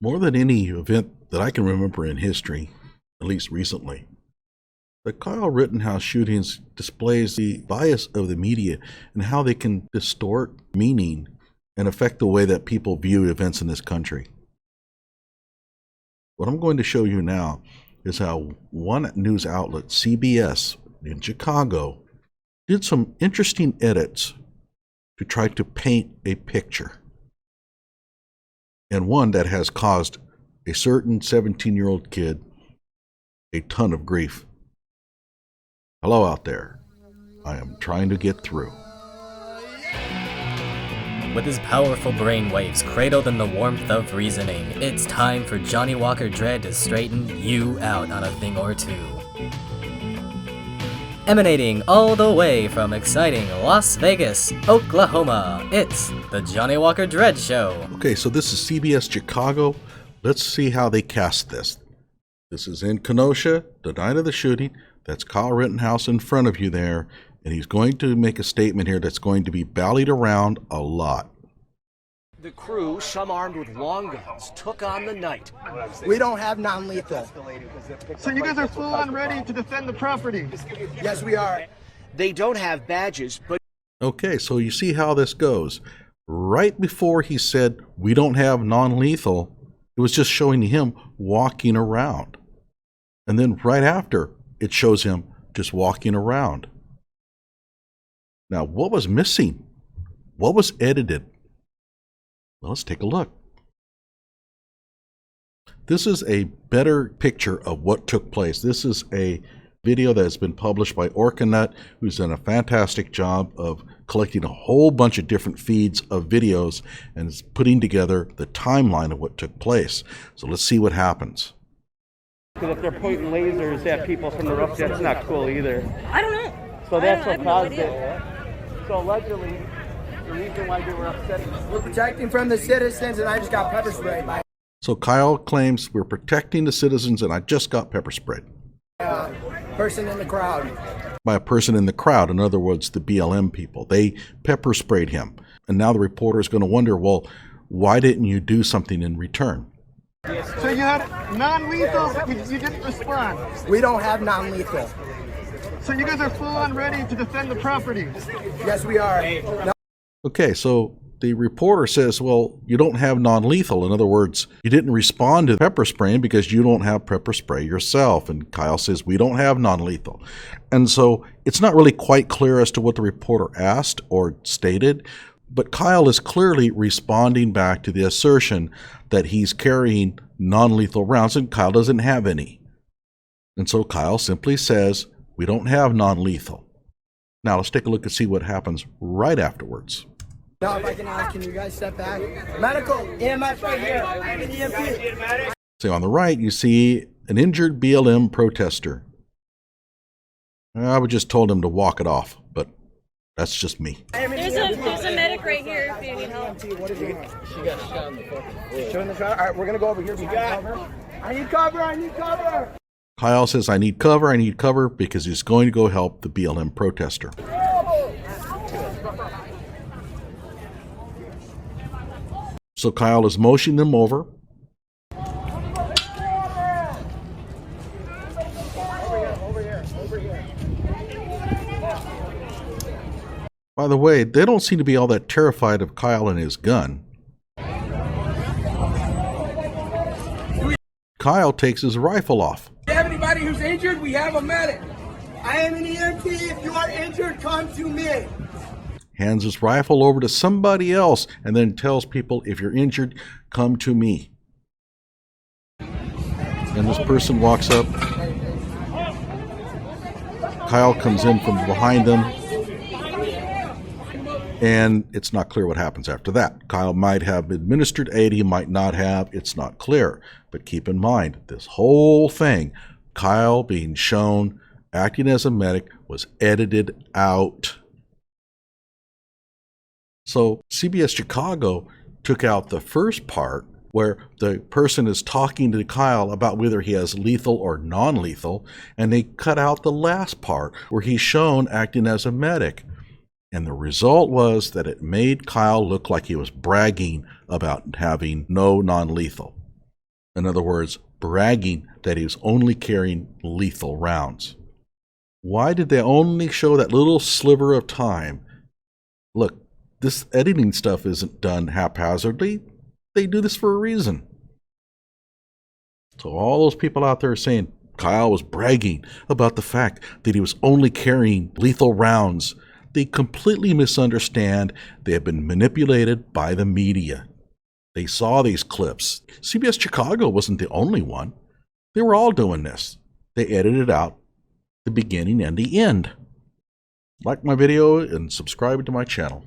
More than any event that I can remember in history, at least recently, the Kyle Rittenhouse shootings displays the bias of the media and how they can distort meaning and affect the way that people view events in this country. What I'm going to show you now is how one news outlet, CBS in Chicago, did some interesting edits to try to paint a picture, and one that has caused a certain 17-year-old kid a ton of grief. Hello out there. I am trying to get through. With his powerful brainwaves cradled in the warmth of reasoning, it's time for Johnnie Walker Dredd to straighten you out on a thing or two. Emanating all the way from exciting Las Vegas, Oklahoma, it's the Johnnie Walker Dredd Show. Okay, so this is CBS Chicago. Let's see how they cast this. This is in Kenosha, the night of the shooting. That's Kyle Rittenhouse in front of you there. And he's going to make a statement here that's going to be ballied around a lot. The crew, some armed with long guns, took on the night. We don't have non-lethal. So you guys are full on ready to defend the property? Yes, we are. They don't have badges, but... Okay, so you see how this goes. Right before he said, we don't have non-lethal, it was just showing him walking around. And then right after, it shows him just walking around. Now, what was missing? What was edited? Well, let's take a look. This is a better picture of what took place. This is a video that has been published by Orcanut, who's done a fantastic job of collecting a whole bunch of different feeds of videos and is putting together the timeline of what took place. So let's see what happens. Because if they're pointing lasers at people from the roof, that's not cool either. I don't know. So that's what no caused it. So allegedly, the reason why they were upset. We're protecting from the citizens, and I just got pepper sprayed by So Kyle claims we're protecting the citizens and I just got pepper sprayed. a person in the crowd. By a person in the crowd, in other words, the BLM people. They pepper sprayed him. And now the reporter is going to wonder, well, why didn't you do something in return? So you had non-lethal, but you didn't respond. We don't have non-lethal. So you guys are full on ready to defend the property? Yes, we are. No, Okay, so the reporter says, well, you don't have non-lethal. In other words, you didn't respond to pepper spraying because you don't have pepper spray yourself. And Kyle says, we don't have non-lethal. And so it's not really quite clear as to what the reporter asked or stated, but Kyle is clearly responding back to the assertion that he's carrying non-lethal rounds, and Kyle doesn't have any. And so Kyle simply says, we don't have non-lethal. Now let's take a look and see what happens right afterwards. if I can ask, can you guys step back? Medical, EMS right here. I'm an EMT. So on the right, you see an injured BLM protester. I would just told him to walk it off, but that's just me. There's a medic right here if you need help. What is it? She got shot in the fucking foot. All right, we're going to go over here behind cover. I need cover, I need cover. Kyle says, I need cover, because he's going to go help the BLM protester. So Kyle is motioning them over. By the way, they don't seem to be all that terrified of Kyle and his gun. Kyle takes his rifle off. If you have anybody who's injured, we have a medic. I am an EMT. If you are injured, come to me. Hands his rifle over to somebody else and then tells people, if you're injured, come to me. And this person walks up. Kyle comes in from behind them. And it's not clear what happens after that. Kyle might have administered aid, he might not have. It's not clear. But keep in mind, this whole thing, Kyle being shown acting as a medic, was edited out. So CBS Chicago took out the first part where the person is talking to Kyle about whether he has lethal or non-lethal, and they cut out the last part where he's shown acting as a medic. And the result was that it made Kyle look like he was bragging about having no non-lethal. In other words, bragging that he was only carrying lethal rounds. Why did they only show that little sliver of time? Look, this editing stuff isn't done haphazardly. They do this for a reason. So all those people out there saying Kyle was bragging about the fact that he was only carrying lethal rounds, they completely misunderstand. They have been manipulated by the media. They saw these clips. CBS Chicago wasn't the only one. They were all doing this. They edited out the beginning and the end. Like my video and subscribe to my channel.